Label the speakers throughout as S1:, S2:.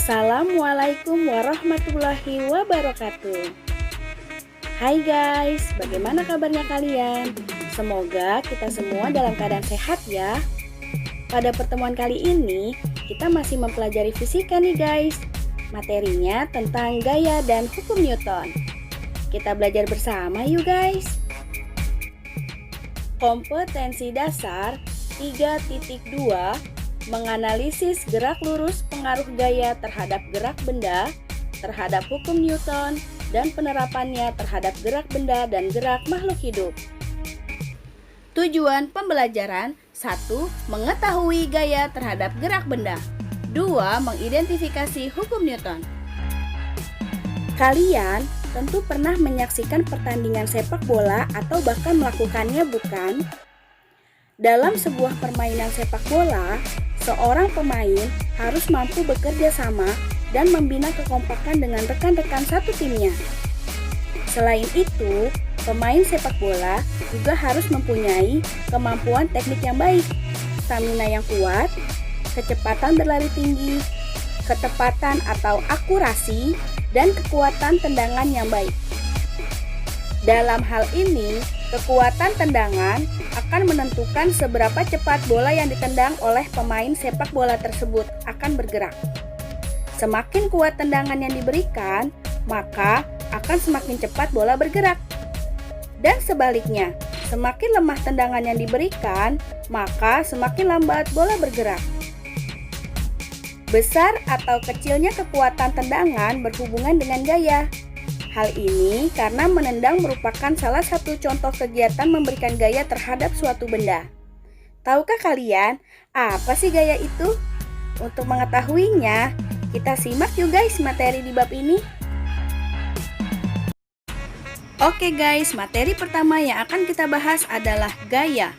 S1: Assalamualaikum warahmatullahi wabarakatuh. Hai guys, bagaimana kabarnya kalian? Semoga kita semua dalam keadaan sehat ya. Pada pertemuan kali ini, kita masih mempelajari fisika nih guys. Materinya tentang gaya dan hukum Newton. Kita belajar bersama yuk guys. Kompetensi dasar 3.2 menganalisis gerak lurus pengaruh gaya terhadap gerak benda, terhadap hukum Newton, dan penerapannya terhadap gerak benda dan gerak makhluk hidup. Tujuan pembelajaran: 1. Mengetahui gaya terhadap gerak benda. 2. Mengidentifikasi hukum Newton. Kalian tentu pernah menyaksikan pertandingan sepak bola atau bahkan melakukannya, bukan? Dalam sebuah permainan sepak bola, seorang pemain harus mampu bekerja sama dan membina kekompakan dengan rekan-rekan satu timnya. Selain itu, pemain sepak bola juga harus mempunyai kemampuan teknik yang baik, stamina yang kuat, kecepatan berlari tinggi, ketepatan atau akurasi, dan kekuatan tendangan yang baik. Dalam hal ini, kekuatan tendangan akan menentukan seberapa cepat bola yang ditendang oleh pemain sepak bola tersebut akan bergerak. Semakin kuat tendangan yang diberikan, maka akan semakin cepat bola bergerak. Dan sebaliknya, semakin lemah tendangan yang diberikan, maka semakin lambat bola bergerak. Besar atau kecilnya kekuatan tendangan berhubungan dengan gaya. Hal ini karena menendang merupakan salah satu contoh kegiatan memberikan gaya terhadap suatu benda. Tahukah kalian apa sih gaya itu? Untuk mengetahuinya, kita simak yuk guys materi di bab ini. Oke guys, materi pertama yang akan kita bahas adalah gaya.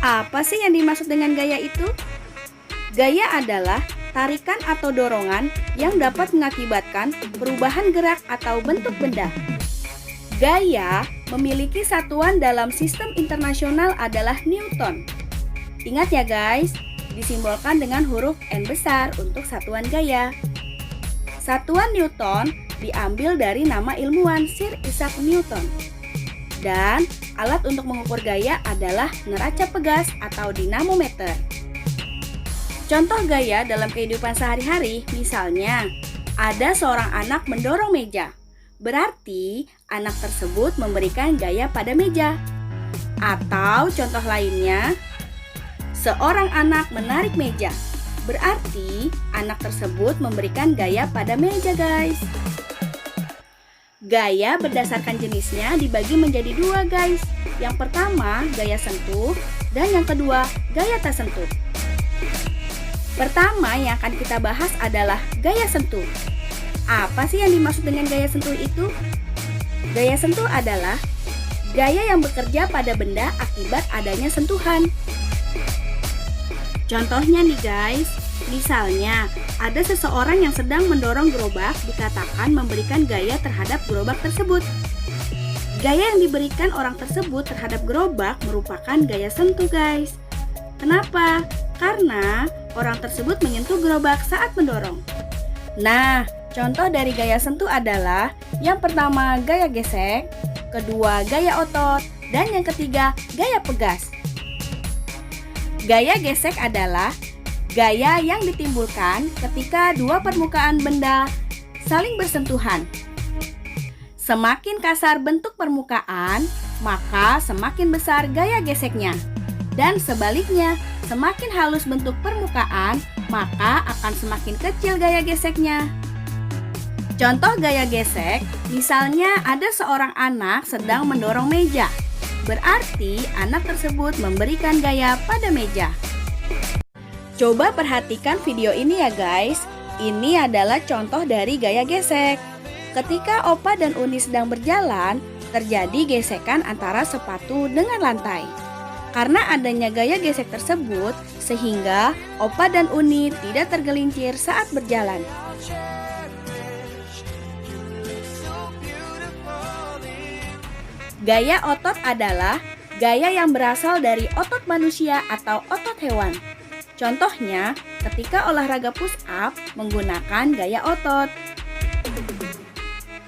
S1: Apa sih yang dimaksud dengan gaya itu? Gaya adalah tarikan atau dorongan yang dapat mengakibatkan perubahan gerak atau bentuk benda. Gaya memiliki satuan dalam sistem internasional adalah Newton. Ingat ya guys, disimbolkan dengan huruf N besar untuk satuan gaya. Satuan Newton diambil dari nama ilmuwan Sir Isaac Newton. Dan alat untuk mengukur gaya adalah neraca pegas atau dinamometer. Contoh gaya dalam kehidupan sehari-hari, misalnya ada seorang anak mendorong meja. Berarti anak tersebut memberikan gaya pada meja. Atau contoh lainnya, seorang anak menarik meja. Berarti anak tersebut memberikan gaya pada meja guys. Gaya berdasarkan jenisnya dibagi menjadi dua guys. Yang pertama gaya sentuh dan yang kedua gaya tak sentuh. Pertama yang akan kita bahas adalah gaya sentuh. Apa sih yang dimaksud dengan gaya sentuh itu? Gaya sentuh adalah gaya yang bekerja pada benda akibat adanya sentuhan. Contohnya nih guys, misalnya ada seseorang yang sedang mendorong gerobak dikatakan memberikan gaya terhadap gerobak tersebut. Gaya yang diberikan orang tersebut terhadap gerobak merupakan gaya sentuh guys. Kenapa? Karena orang tersebut menyentuh gerobak saat mendorong. Nah, contoh dari gaya sentuh adalah yang pertama gaya gesek, kedua gaya otot, dan yang ketiga gaya pegas. Gaya gesek adalah gaya yang ditimbulkan ketika dua permukaan benda saling bersentuhan. Semakin kasar bentuk permukaan, maka semakin besar gaya geseknya. Dan sebaliknya, semakin halus bentuk permukaan, maka akan semakin kecil gaya geseknya. Contoh gaya gesek, misalnya ada seorang anak sedang mendorong meja. Berarti anak tersebut memberikan gaya pada meja. Coba perhatikan video ini ya guys. Ini adalah contoh dari gaya gesek. Ketika Opa dan Uni sedang berjalan, terjadi gesekan antara sepatu dengan lantai. Karena adanya gaya gesek tersebut, sehingga Opa dan Uni tidak tergelincir saat berjalan. Gaya otot adalah gaya yang berasal dari otot manusia atau otot hewan. Contohnya, ketika olahraga push up menggunakan gaya otot.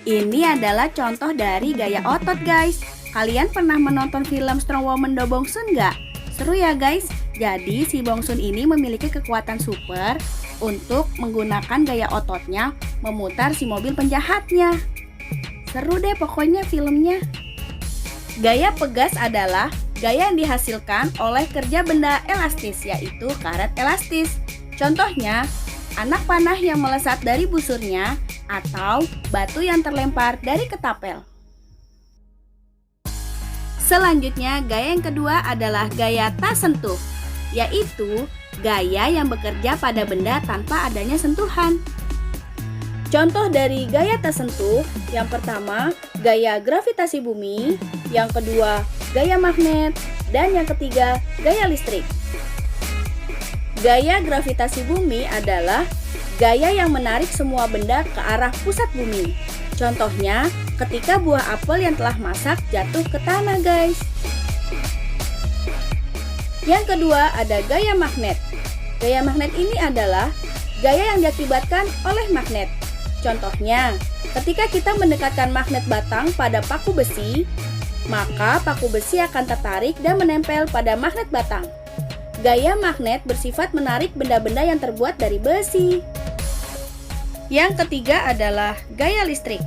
S1: Ini adalah contoh dari gaya otot guys. Kalian pernah menonton film Strong Woman Do Bong Soon nggak? Seru ya guys. Jadi si Bong Soon ini memiliki kekuatan super untuk menggunakan gaya ototnya memutar si mobil penjahatnya. Seru deh pokoknya filmnya. Gaya pegas adalah gaya yang dihasilkan oleh kerja benda elastis, yaitu karet elastis. Contohnya, anak panah yang melesat dari busurnya atau batu yang terlempar dari ketapel. Selanjutnya, gaya yang kedua adalah gaya tak sentuh, yaitu gaya yang bekerja pada benda tanpa adanya sentuhan. Contoh dari gaya tak sentuh, yang pertama, gaya gravitasi bumi, yang kedua, gaya magnet, dan yang ketiga, gaya listrik. Gaya gravitasi bumi adalah gaya yang menarik semua benda ke arah pusat bumi. Contohnya, ketika buah apel yang telah masak jatuh ke tanah, guys. Yang kedua, ada gaya magnet. Gaya magnet ini adalah gaya yang diakibatkan oleh magnet. Contohnya, ketika kita mendekatkan magnet batang pada paku besi, maka paku besi akan tertarik dan menempel pada magnet batang. Gaya magnet bersifat menarik benda-benda yang terbuat dari besi. Yang ketiga adalah gaya listrik.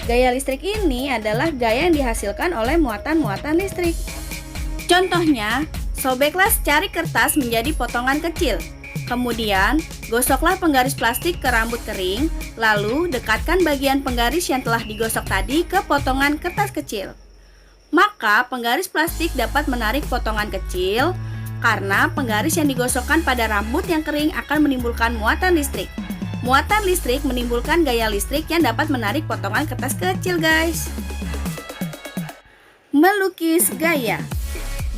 S1: Gaya listrik ini adalah gaya yang dihasilkan oleh muatan-muatan listrik. Contohnya, sobeklah secari kertas menjadi potongan kecil. Kemudian, gosoklah penggaris plastik ke rambut kering, lalu dekatkan bagian penggaris yang telah digosok tadi ke potongan kertas kecil. Maka, penggaris plastik dapat menarik potongan kecil, karena penggaris yang digosokkan pada rambut yang kering akan menimbulkan muatan listrik. Muatan listrik menimbulkan gaya listrik yang dapat menarik potongan kertas kecil, guys. Melukis gaya.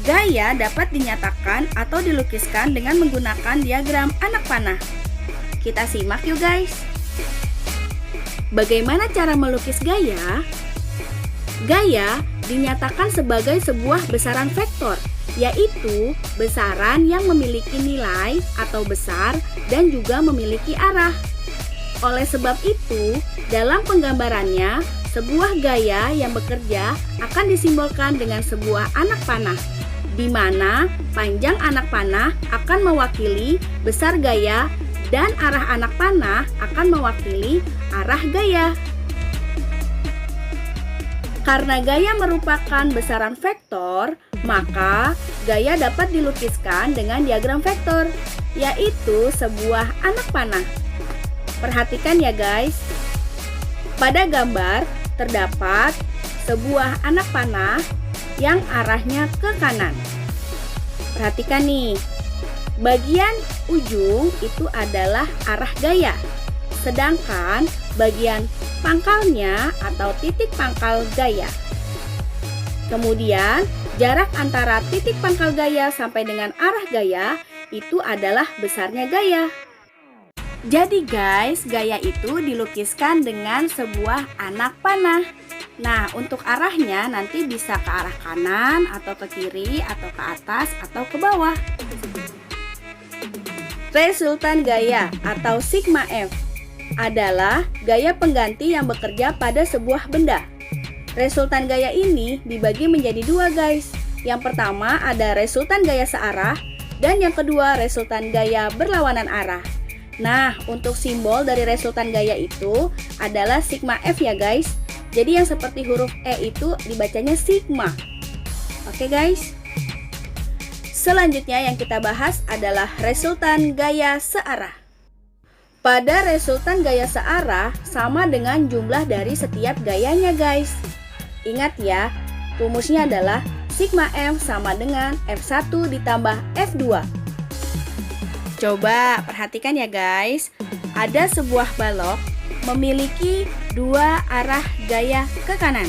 S1: Gaya dapat dinyatakan atau dilukiskan dengan menggunakan diagram anak panah. Kita simak yuk guys. Bagaimana cara melukis gaya? Gaya dinyatakan sebagai sebuah besaran vektor, yaitu besaran yang memiliki nilai atau besar dan juga memiliki arah. Oleh sebab itu, dalam penggambarannya, sebuah gaya yang bekerja akan disimbolkan dengan sebuah anak panah, di mana panjang anak panah akan mewakili besar gaya dan arah anak panah akan mewakili arah gaya. Karena gaya merupakan besaran vektor, maka gaya dapat dilukiskan dengan diagram vektor, yaitu sebuah anak panah. Perhatikan ya guys, pada gambar terdapat sebuah anak panah yang arahnya ke kanan. Perhatikan nih, bagian ujung itu adalah arah gaya, sedangkan bagian pangkalnya atau titik pangkal gaya. Kemudian, jarak antara titik pangkal gaya sampai dengan arah gaya itu adalah besarnya gaya. Jadi guys, gaya itu dilukiskan dengan sebuah anak panah. Nah, untuk arahnya nanti bisa ke arah kanan atau ke kiri atau ke atas atau ke bawah. Resultan gaya atau sigma F adalah gaya pengganti yang bekerja pada sebuah benda. Resultan gaya ini dibagi menjadi dua guys. Yang pertama ada resultan gaya searah dan yang kedua resultan gaya berlawanan arah. Nah, untuk simbol dari resultan gaya itu adalah sigma F ya guys. Jadi yang seperti huruf E itu dibacanya sigma. Oke guys. Selanjutnya yang kita bahas adalah resultan gaya searah. Pada resultan gaya searah sama dengan jumlah dari setiap gayanya guys. Ingat ya, rumusnya adalah sigma F sama dengan F1 ditambah F2. Coba perhatikan ya guys, ada sebuah balok memiliki dua arah gaya ke kanan.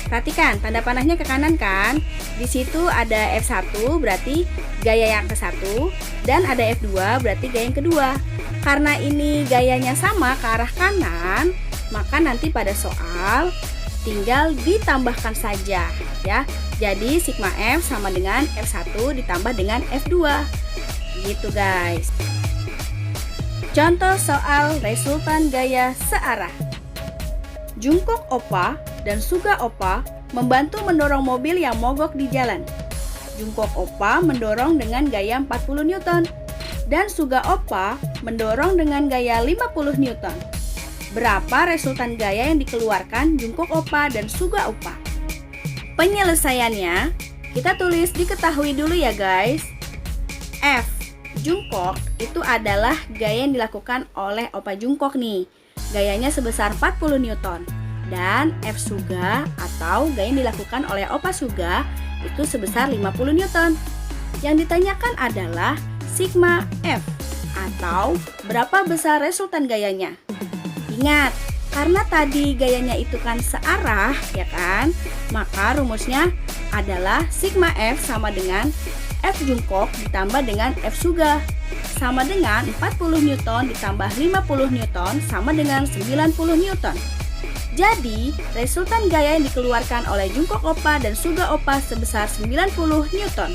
S1: Perhatikan, tanda panahnya ke kanan kan? Di situ ada F1 berarti gaya yang ke-1 dan ada F2 berarti gaya yang kedua. Karena ini gayanya sama ke arah kanan, maka nanti pada soal tinggal ditambahkan saja ya. Jadi sigma F sama dengan F1 ditambah dengan F2. Gitu guys. Contoh soal resultan gaya searah. Jungkook Oppa dan Suga Oppa membantu mendorong mobil yang mogok di jalan. Jungkook Oppa mendorong dengan gaya 40 Newton dan Suga Oppa mendorong dengan gaya 50 Newton. Berapa resultan gaya yang dikeluarkan Jungkook Oppa dan Suga Oppa? Penyelesaiannya, kita tulis diketahui dulu ya guys. F Jungkook itu adalah gaya yang dilakukan oleh Oppa Jungkook nih. Gayanya sebesar 40 Newton. Dan F Suga atau gaya yang dilakukan oleh Oppa Suga itu sebesar 50 Newton. Yang ditanyakan adalah sigma F atau berapa besar resultan gayanya. Ingat, karena tadi gayanya itu kan searah ya kan, maka rumusnya adalah sigma F sama dengan F Jungkook ditambah dengan F Suga sama dengan 40 Newton ditambah 50 Newton sama dengan 90 Newton. Jadi, resultan gaya yang dikeluarkan oleh Jungkook Oppa dan Suga Oppa sebesar 90 Newton.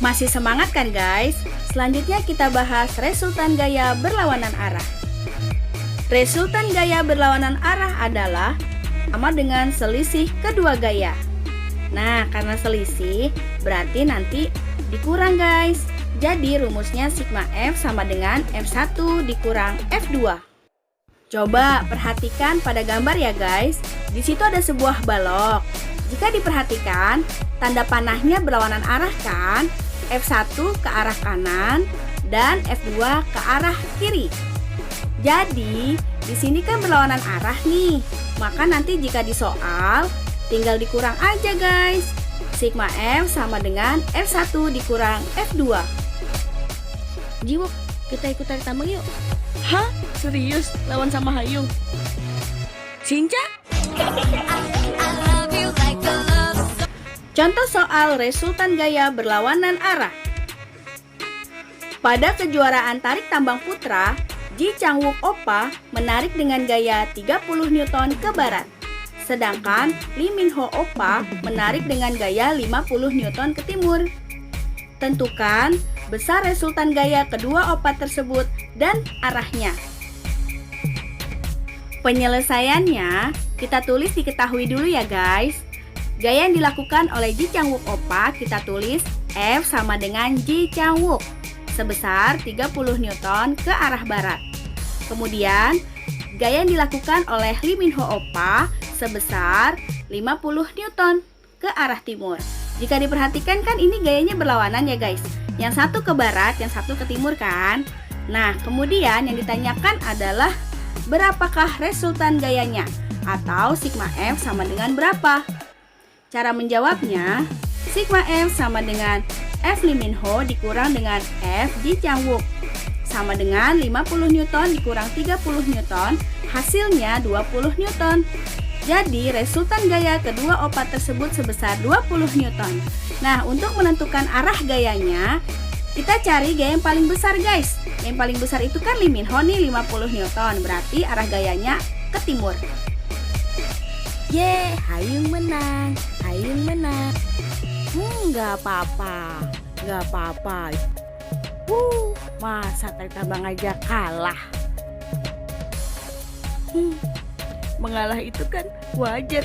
S1: Masih semangat kan guys? Selanjutnya kita bahas resultan gaya berlawanan arah. Resultan gaya berlawanan arah adalah sama dengan selisih kedua gaya. Nah, karena selisih berarti nanti dikurang guys. Jadi rumusnya sigma F sama dengan F1 dikurang F2. Coba perhatikan pada gambar ya guys. Di situ ada sebuah balok. Jika diperhatikan, tanda panahnya berlawanan arah kan? F1 ke arah kanan dan F2 ke arah kiri. Jadi, di sini kan berlawanan arah nih. Maka nanti jika di soal tinggal dikurang aja guys. Sigma F sama dengan F1 dikurang F2. Jiwok, kita ikut tarik tambang yuk. Hah? Serius? Lawan sama Hayung? Cinca? Contoh soal resultan gaya berlawanan arah. Pada kejuaraan tarik tambang putra, Ji Chang-wook Oppa menarik dengan gaya 30 Newton ke barat. Sedangkan Lee Min-ho Oppa menarik dengan gaya 50 Newton ke timur. Tentukan besar resultan gaya kedua Oppa tersebut dan arahnya. Penyelesaiannya kita tulis diketahui dulu ya guys. Gaya yang dilakukan oleh Ji Chang-wook Oppa kita tulis F sama dengan Ji Chang-wook sebesar 30 Newton ke arah barat. Kemudian gaya yang dilakukan oleh Lee Min-ho Oppa sebesar 50 Newton ke arah timur. Jika diperhatikan kan ini gayanya berlawanan ya guys. Yang satu ke barat, yang satu ke timur kan. Nah, kemudian yang ditanyakan adalah berapakah resultan gayanya? Atau sigma F sama dengan berapa? Cara menjawabnya, sigma F sama dengan F Lee Min-ho dikurang dengan F Ji Chang-wook sama dengan 50 Newton dikurang 30 Newton, hasilnya 20 Newton. Jadi resultan gaya kedua Oppa tersebut sebesar 20 Newton. Nah, untuk menentukan arah gayanya, kita cari gaya yang paling besar guys. Yang paling besar itu kan Lee Min-ho nih 50 Newton, berarti arah gayanya ke timur. Yeay, Hayung menang, Hayung menang. Nggak apa-apa, nggak apa-apa. Masa tarik tambang aja kalah. Mengalah itu kan wajar.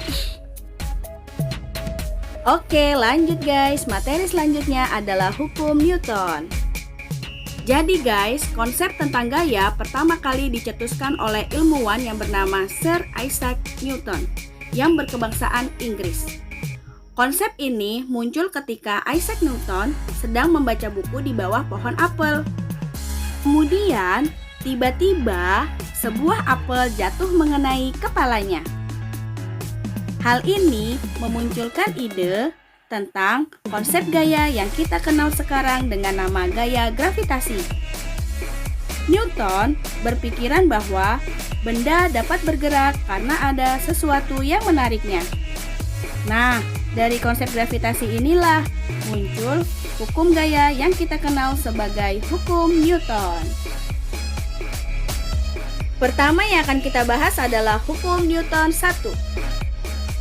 S1: Oke, lanjut guys. Materi selanjutnya adalah hukum Newton. Jadi guys, konsep tentang gaya pertama kali dicetuskan oleh ilmuwan yang bernama Sir Isaac Newton yang berkebangsaan Inggris. Konsep ini muncul ketika Isaac Newton sedang membaca buku di bawah pohon apel. Kemudian, tiba-tiba sebuah apel jatuh mengenai kepalanya. Hal ini memunculkan ide tentang konsep gaya yang kita kenal sekarang dengan nama gaya gravitasi. Newton berpikiran bahwa benda dapat bergerak karena ada sesuatu yang menariknya. Nah, dari konsep gravitasi inilah muncul hukum gaya yang kita kenal sebagai hukum Newton. Pertama yang akan kita bahas adalah hukum Newton 1.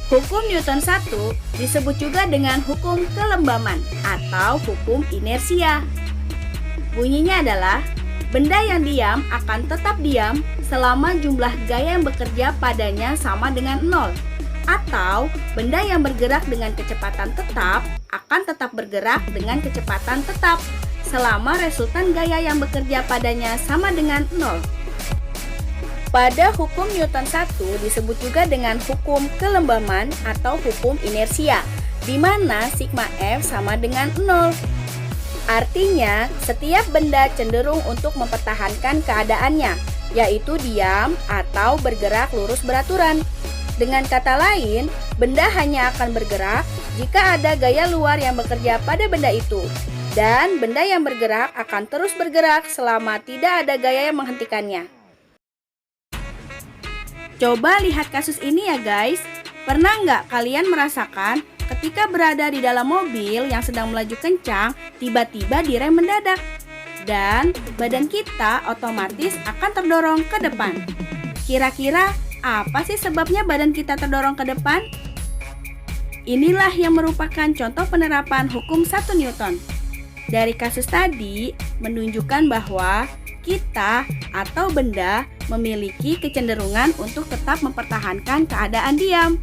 S1: Hukum Newton 1 disebut juga dengan hukum kelembaman atau hukum inersia. Bunyinya adalah Benda yang diam akan tetap diam selama jumlah gaya yang bekerja padanya sama dengan 0. Atau benda yang bergerak dengan kecepatan tetap akan tetap bergerak dengan kecepatan tetap selama resultan gaya yang bekerja padanya sama dengan 0. Pada hukum Newton 1 disebut juga dengan hukum kelembaman atau hukum inersia, di mana sigma F sama dengan 0. Artinya, setiap benda cenderung untuk mempertahankan keadaannya, yaitu diam atau bergerak lurus beraturan. Dengan kata lain, benda hanya akan bergerak jika ada gaya luar yang bekerja pada benda itu. Dan benda yang bergerak akan terus bergerak selama tidak ada gaya yang menghentikannya. Coba lihat kasus ini ya guys. Pernah nggak kalian merasakan ketika berada di dalam mobil yang sedang melaju kencang, tiba-tiba direm mendadak, dan badan kita otomatis akan terdorong ke depan. Kira-kira apa sih sebabnya badan kita terdorong ke depan? Inilah yang merupakan contoh penerapan hukum 1 Newton. Dari kasus tadi menunjukkan bahwa kita atau benda memiliki kecenderungan untuk tetap mempertahankan keadaan diam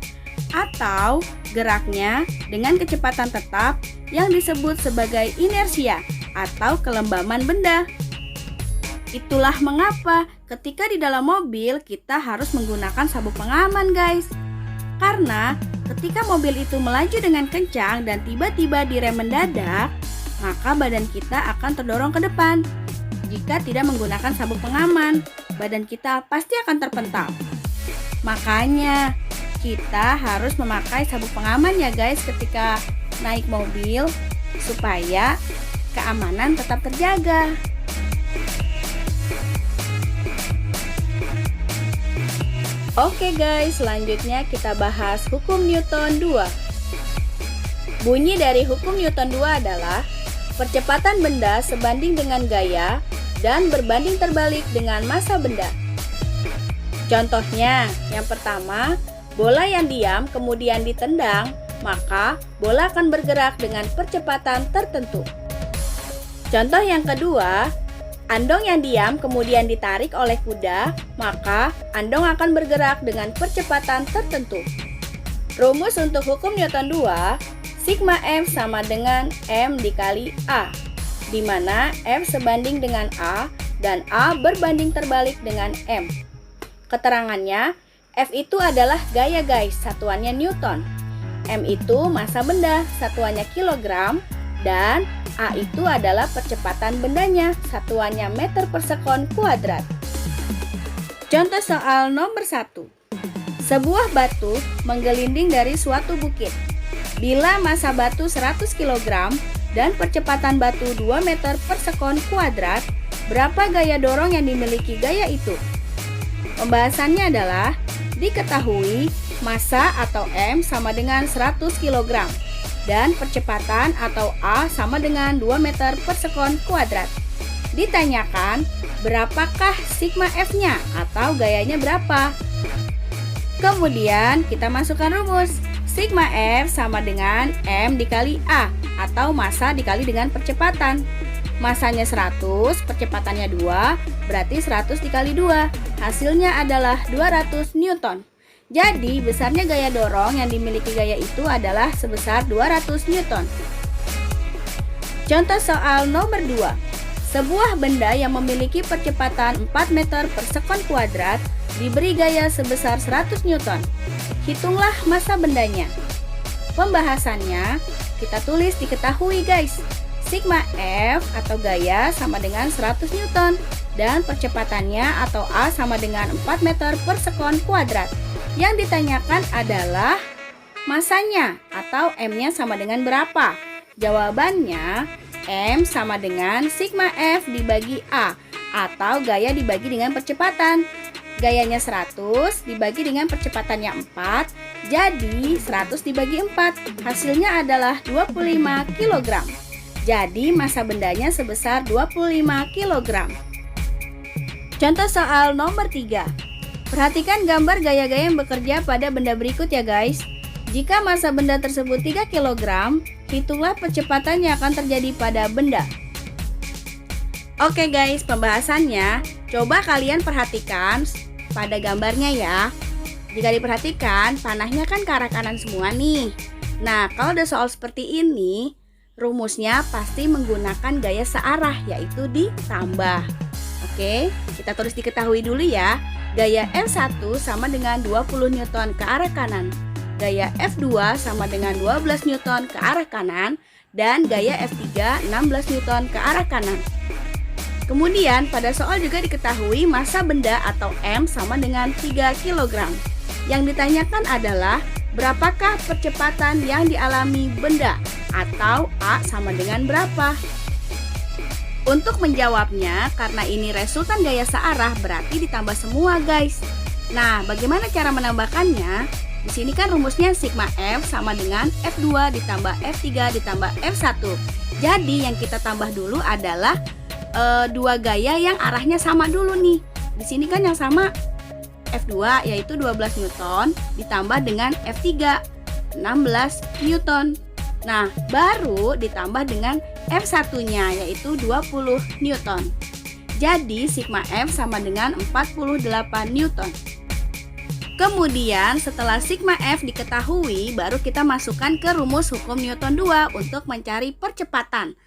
S1: atau geraknya dengan kecepatan tetap yang disebut sebagai inersia atau kelembaman benda. Itulah mengapa ketika di dalam mobil kita harus menggunakan sabuk pengaman guys. Karena ketika mobil itu melaju dengan kencang dan tiba-tiba direm mendadak, maka badan kita akan terdorong ke depan. Jika tidak menggunakan sabuk pengaman, badan kita pasti akan terpental. Makanya kita harus memakai sabuk pengaman ya guys ketika naik mobil supaya keamanan tetap terjaga. Oke guys, selanjutnya kita bahas hukum Newton 2. Bunyi dari hukum Newton 2 adalah percepatan benda sebanding dengan gaya dan berbanding terbalik dengan massa benda. Contohnya, yang pertama, bola yang diam kemudian ditendang, maka bola akan bergerak dengan percepatan tertentu. Contoh yang kedua, andong yang diam kemudian ditarik oleh kuda, maka andong akan bergerak dengan percepatan tertentu. Rumus untuk hukum Newton 2, sigma F sama dengan M dikali A, di mana F sebanding dengan A dan A berbanding terbalik dengan M. Keterangannya, F itu adalah gaya guys, satuannya Newton. M itu massa benda, satuannya kilogram. Dan A itu adalah percepatan bendanya, satuannya meter per sekon kuadrat. Contoh soal nomor 1. Sebuah batu menggelinding dari suatu bukit. Bila massa batu 100 kg dan percepatan batu 2 meter per sekon kuadrat, berapa gaya dorong yang dimiliki gaya itu? Pembahasannya adalah diketahui massa atau M sama dengan 100 kg dan percepatan atau A sama dengan 2 meter per sekon kuadrat. Ditanyakan berapakah sigma F-nya atau gayanya berapa? Kemudian kita masukkan rumus. Sigma F sama dengan M dikali A atau massa dikali dengan percepatan. Massanya 100, percepatannya 2, berarti 100 dikali 2. Hasilnya adalah 200 Newton. Jadi, besarnya gaya dorong yang dimiliki gaya itu adalah sebesar 200 Newton. Contoh soal nomor 2. Sebuah benda yang memiliki percepatan 4 meter per sekon kuadrat diberi gaya sebesar 100 Newton. Hitunglah massa bendanya. Pembahasannya, kita tulis diketahui guys. Sigma F atau gaya sama dengan 100 Newton dan percepatannya atau A sama dengan 4 meter per sekon kuadrat. Yang ditanyakan adalah massanya atau M-nya sama dengan berapa? Jawabannya M sama dengan sigma F dibagi A atau gaya dibagi dengan percepatan. Gayanya 100 dibagi dengan percepatannya 4, jadi 100 dibagi 4. Hasilnya adalah 25 kg. Jadi massa bendanya sebesar 25 kg. Contoh soal nomor 3. Perhatikan gambar gaya-gaya yang bekerja pada benda berikut ya guys. Jika massa benda tersebut 3 kg, hitunglah percepatan yang akan terjadi pada benda. Oke guys, pembahasannya. Coba kalian perhatikan pada gambarnya ya. Jika diperhatikan, panahnya kan ke arah kanan semua nih. Nah, kalau ada soal seperti ini, rumusnya pasti menggunakan gaya searah, yaitu ditambah. Oke, kita tulis diketahui dulu ya. Gaya F1 sama dengan 20 Newton ke arah kanan. Gaya F2 sama dengan 12 Newton ke arah kanan. Dan gaya F3 16 Newton ke arah kanan. Kemudian pada soal juga diketahui massa benda atau M sama dengan 3 kg. Yang ditanyakan adalah berapakah percepatan yang dialami benda atau A sama dengan berapa? Untuk menjawabnya, karena ini resultan gaya searah berarti ditambah semua guys. Nah, bagaimana cara menambahkannya? Di sini kan rumusnya sigma F sama dengan F2 ditambah F3 ditambah F1. Jadi yang kita tambah dulu adalah dua gaya yang arahnya sama dulu nih. Di sini kan yang sama F2 yaitu 12 Newton ditambah dengan F3 16 Newton. Nah, baru ditambah dengan F1-nya yaitu 20 Newton. Jadi sigma F sama dengan 48 Newton. Kemudian setelah sigma F diketahui, baru kita masukkan ke rumus hukum Newton 2 untuk mencari percepatan.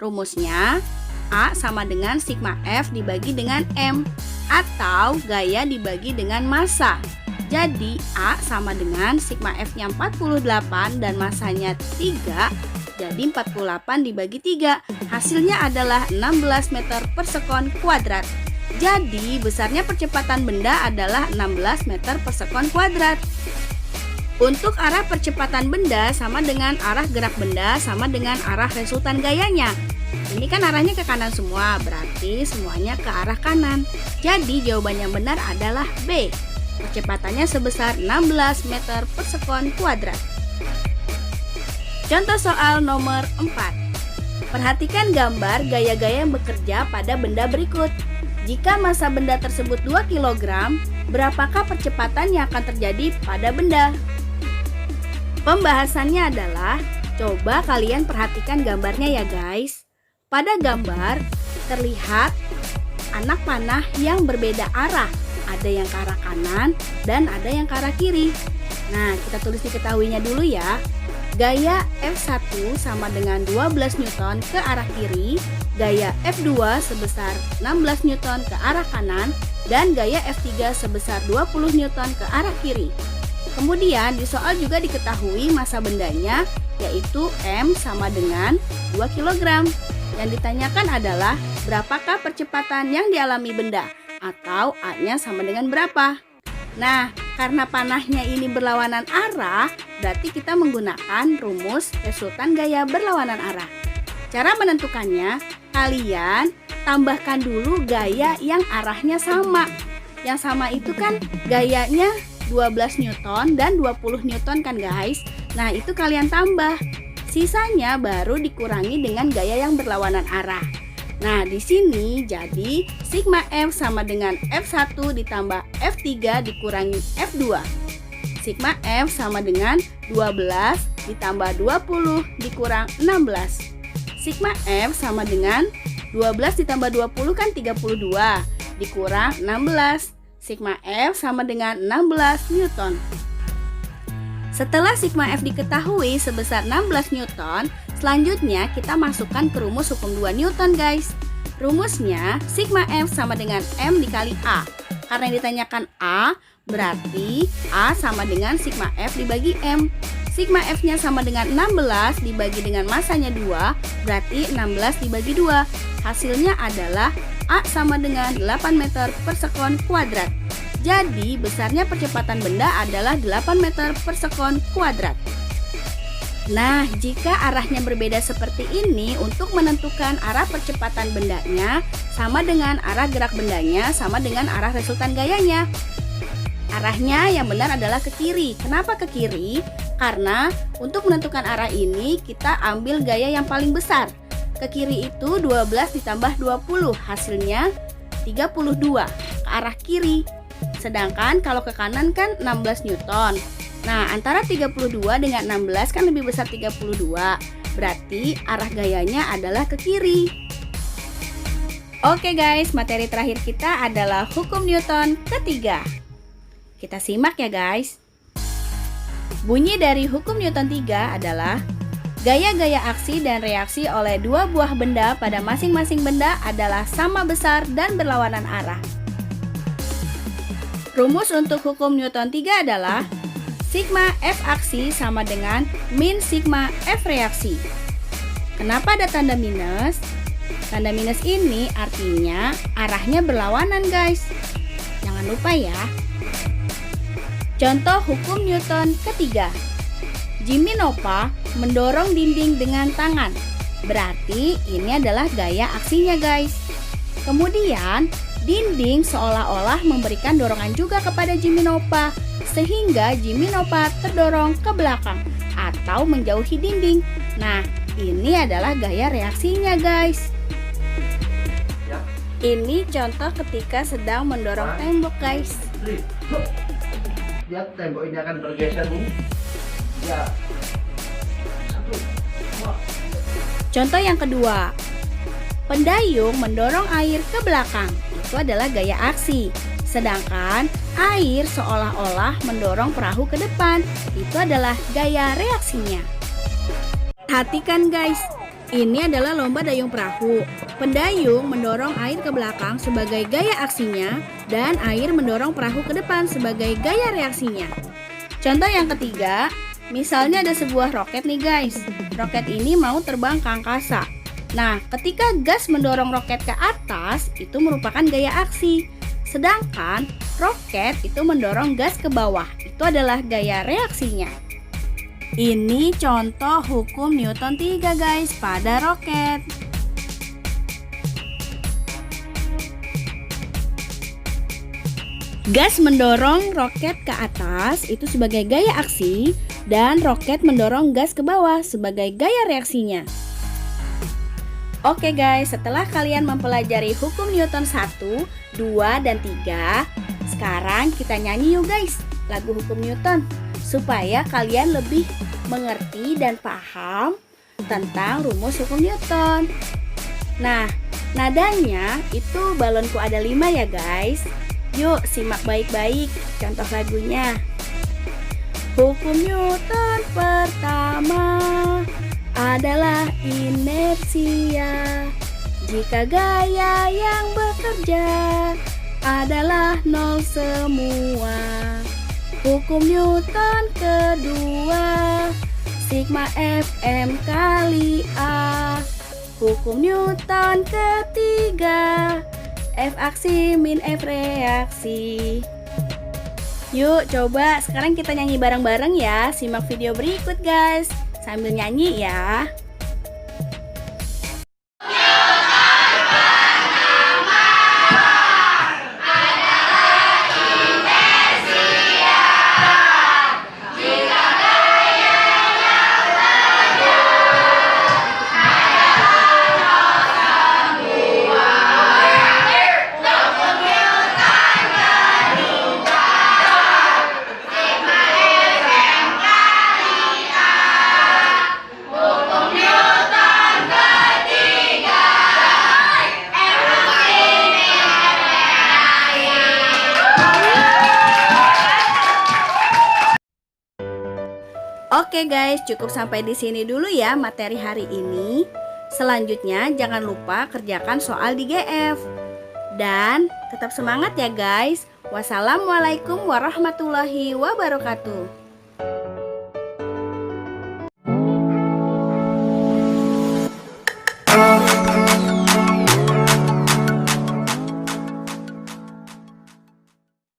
S1: Rumusnya A sama dengan sigma F dibagi dengan M, atau gaya dibagi dengan massa. Jadi A sama dengan sigma F-nya 48 dan massanya 3, jadi 48 dibagi 3. Hasilnya adalah 16 meter per sekon kuadrat. Jadi besarnya percepatan benda adalah 16 meter per sekon kuadrat. Untuk arah percepatan benda sama dengan arah gerak benda sama dengan arah resultan gayanya. Ini kan arahnya ke kanan semua, berarti semuanya ke arah kanan. Jadi jawaban yang benar adalah B. Percepatannya sebesar 16 meter per sekon kuadrat. Contoh soal nomor 4. Perhatikan gambar gaya-gaya yang bekerja pada benda berikut. Jika massa benda tersebut 2 kg, berapakah percepatan yang akan terjadi pada benda? Pembahasannya adalah, coba kalian perhatikan gambarnya ya guys. Pada gambar, terlihat anak panah yang berbeda arah. Ada yang ke arah kanan dan ada yang ke arah kiri. Nah, kita tulis diketahuinya dulu ya. Gaya F1 sama dengan 12 Newton ke arah kiri, gaya F2 sebesar 16 Newton ke arah kanan, dan gaya F3 sebesar 20 Newton ke arah kiri. Kemudian di soal juga diketahui massa bendanya, yaitu M sama dengan 2 kg. Yang ditanyakan adalah berapakah percepatan yang dialami benda, atau A-nya sama dengan berapa. Nah, karena panahnya ini berlawanan arah, berarti kita menggunakan rumus resultan gaya berlawanan arah. Cara menentukannya, kalian tambahkan dulu gaya yang arahnya sama. Yang sama itu kan gayanya 12 Newton dan 20 Newton kan guys. Nah, itu kalian tambah. Sisanya baru dikurangi dengan gaya yang berlawanan arah. Nah, di sini jadi sigma F sama dengan F1 ditambah F3 dikurangi F2. Sigma F sama dengan 12 ditambah 20 dikurang 16. Sigma F sama dengan 12 ditambah 20 kan 32 dikurang 16. Sigma F sama dengan 16 Newton. Setelah sigma F diketahui sebesar 16 Newton, selanjutnya kita masukkan ke rumus hukum 2 Newton guys. Rumusnya sigma F sama dengan M dikali A. Karena yang ditanyakan A, berarti A sama dengan sigma F dibagi M. Sigma F-nya sama dengan 16 dibagi dengan massanya 2, berarti 16 dibagi 2. Hasilnya adalah A sama dengan 8 meter per sekon kuadrat. Jadi besarnya percepatan benda adalah 8 meter per sekon kuadrat. Nah, jika arahnya berbeda seperti ini, untuk menentukan arah percepatan bendanya sama dengan arah gerak bendanya sama dengan arah resultan gayanya. Arahnya yang benar adalah ke kiri. Kenapa ke kiri? Karena untuk menentukan arah ini kita ambil gaya yang paling besar. Ke kiri itu 12 ditambah 20, hasilnya 32 ke arah kiri. Sedangkan kalau ke kanan kan 16 Newton. Nah, antara 32 dengan 16 kan lebih besar 32. Berarti arah gayanya adalah ke kiri. Oke guys, materi terakhir kita adalah hukum Newton ketiga. Kita simak ya guys. Bunyi dari hukum Newton 3 adalah gaya-gaya aksi dan reaksi oleh dua buah benda pada masing-masing benda adalah sama besar dan berlawanan arah. Rumus untuk hukum Newton 3 adalah sigma F aksi sama dengan min sigma F reaksi. Kenapa ada tanda minus? Tanda minus ini artinya arahnya berlawanan guys. Jangan lupa ya. Contoh hukum Newton ketiga. Jimmy Noppa mendorong dinding dengan tangan. Berarti ini adalah gaya aksinya guys. Kemudian dinding seolah-olah memberikan dorongan juga kepada Jimmy Noppa, sehingga Jimmy Noppa terdorong ke belakang atau menjauhi dinding. Nah, ini adalah gaya reaksinya guys. Ini contoh ketika sedang mendorong tembok guys.
S2: Lihat tembok ini akan bergeser Bu. Ya.
S1: Contoh yang kedua, pendayung mendorong air ke belakang. Itu adalah gaya aksi. Sedangkan air seolah-olah mendorong perahu ke depan. Itu adalah gaya reaksinya. Perhatikan guys, ini adalah lomba dayung perahu. Pendayung mendorong air ke belakang sebagai gaya aksinya dan air mendorong perahu ke depan sebagai gaya reaksinya. Contoh yang ketiga, misalnya ada sebuah roket nih guys. Roket ini mau terbang ke angkasa. Nah, ketika gas mendorong roket ke atas, itu merupakan gaya aksi. Sedangkan roket itu mendorong gas ke bawah. Itu adalah gaya reaksinya. Ini contoh hukum Newton 3 guys pada roket. Gas mendorong roket ke atas itu sebagai gaya aksi dan roket mendorong gas ke bawah sebagai gaya reaksinya. Oke guys, setelah kalian mempelajari hukum Newton 1, 2, dan 3, sekarang kita nyanyi yuk guys lagu hukum Newton supaya kalian lebih mengerti dan paham tentang rumus hukum Newton. Nah, nadanya itu balonku ada 5 ya guys. Yuk simak baik-baik contoh lagunya. Hukum Newton pertama adalah inersia. Jika gaya yang bekerja adalah nol semua. Hukum Newton kedua, sigma Fm kali A. Hukum Newton ketiga, F aksi min F reaksi. Yuk coba sekarang kita nyanyi bareng-bareng ya. Simak video berikut guys sambil nyanyi ya. Oke guys, cukup sampai di sini dulu ya materi hari ini. Selanjutnya jangan lupa kerjakan soal di GF. Dan tetap semangat ya guys. Wassalamualaikum warahmatullahi wabarakatuh.